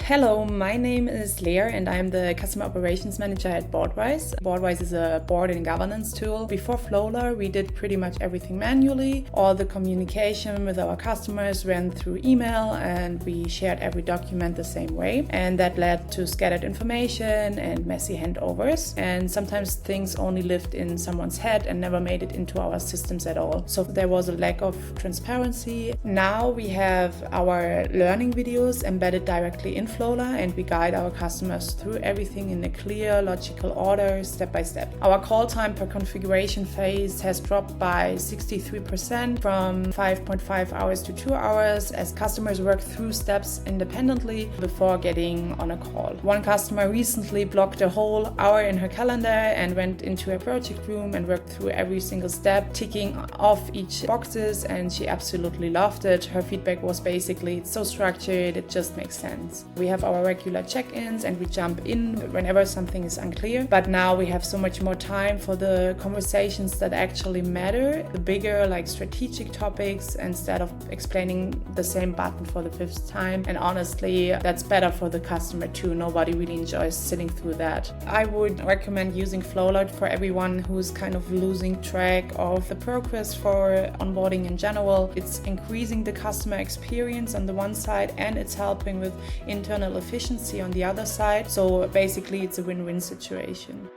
Hello, my name is Lea and I'm the Customer Operations Manager at Boardwise. Boardwise is a board and governance tool. Before Flowla, we did pretty much everything manually. All the communication with our customers ran through email and we shared every document the same way. And that led to scattered information and messy handovers. And sometimes things only lived in someone's head and never made it into our systems at all. So there was a lack of transparency. Now we have our learning videos embedded directly in Flowla and we guide our customers through everything in a clear, logical order, step by step. Our call time per configuration phase has dropped by 63% from 5.5 hours to 2 hours as customers work through steps independently before getting on a call. One customer recently blocked a whole hour in her calendar and went into a project room and worked through every single step, ticking off each boxes, and she absolutely loved it. Her feedback was basically, it's so structured, it just makes sense. We have our regular check-ins and we jump in whenever something is unclear, but now we have so much more time for the conversations that actually matter, the bigger like strategic topics, instead of explaining the same button for the fifth time. And honestly, that's better for the customer too. Nobody really enjoys sitting through that. I would recommend using Flowla for everyone who's kind of losing track of the progress for onboarding in general. It's increasing the customer experience on the one side and it's helping with internal efficiency on the other side. So basically it's a win-win situation.